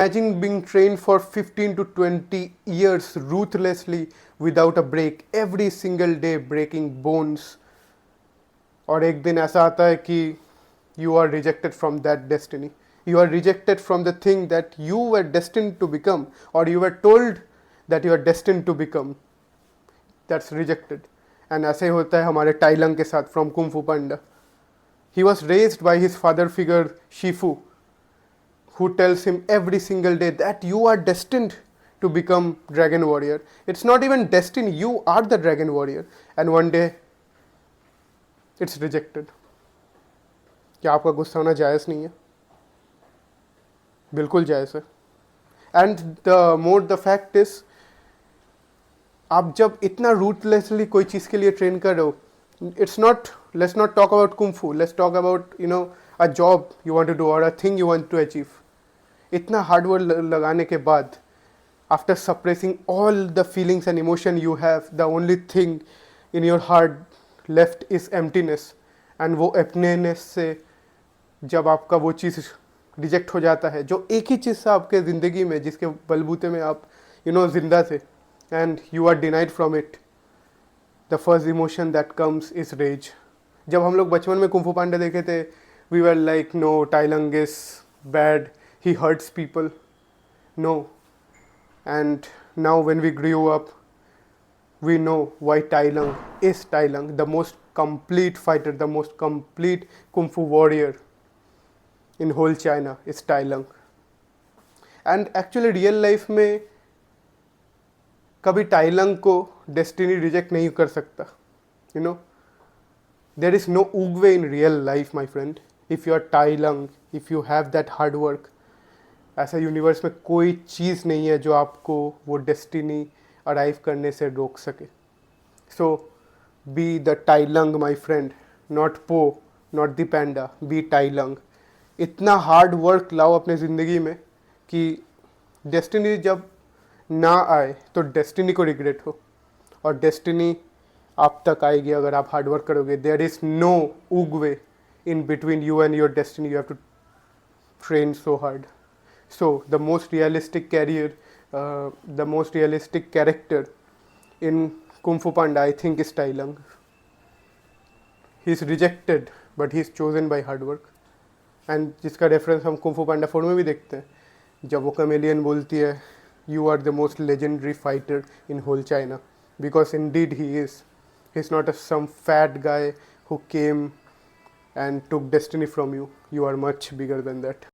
Imagine being trained for 15 to 20 years ruthlessly without a break, every single day breaking bones. और एक दिन ऐसा आता है कि you are rejected from that destiny. You are rejected from the thing that you were destined to become, or you were told that you are destined to become. That's rejected. And ऐसे ही होता है हमारे टाइलंग के साथ from Kung Fu Panda. He was raised by his father figure Shifu, who tells him every single day that you are destined to become Dragon Warrior. It's not even destiny, you are the Dragon Warrior. And one day, it's rejected. क्या आपका गुस्सा होना जायज़ नहीं है? बिल्कुल जायज़ है. And the more the fact is, आप जब इतना रूटलेसली कोई चीज़ के लिए ट्रेन कर रहे हो, it's not, let's not talk about Kung Fu, let's talk about, a job you want to do or a thing you want to achieve. इतना हार्ड वर्क लगाने के बाद, after suppressing all the feelings and emotion you have, the only thing in your heart left is emptiness. And वो emptiness से जब आपका वो चीज़ reject हो जाता है, जो एक ही चीज़ था आपके ज़िंदगी में जिसके बलबूते में आप जिंदा थे, and you are denied from it, the first emotion that comes is rage. जब हम लोग बचपन में कुंफू पांडा देखे थे, we were like, no, Tai Lung is bad, he hurts people. No. And now when we grew up, we know why Tai Lung is Tai Lung, the most complete fighter, the most complete Kung Fu warrior in whole China is Tai Lung. And actually real life में कभी Tai Lung को destiny reject नहीं कर सकता. There is no Oogway in real life, my friend. If you are Tai Lung, if you have that hard work, ऐसा universe में कोई चीज़ नहीं है जो आपको वो डेस्टिनी अराइव करने से रोक सके. So be the Tai Lung, my friend, not Po, not the panda, be Tai Lung. इतना हार्ड वर्क लाओ अपने ज़िंदगी में कि डेस्टिनी जब ना आए तो डेस्टिनी को रिग्रेट हो, और डेस्टिनी आप तक आएगी अगर आप हार्ड वर्क करोगे. There is no Oogway in between you and your destiny. You have to train so hard. So the most realistic career, the most realistic character in Kung Fu Panda, I think, is Tai Lung. He's rejected, but he's chosen by hard work. And जिसका reference हम Kung Fu Panda 4 में भी देखते हैं, जब वो chameleon बोलती है, you are the most legendary fighter in whole China, because indeed he is. He's not some fat guy who came and took destiny from you. You are much bigger than that.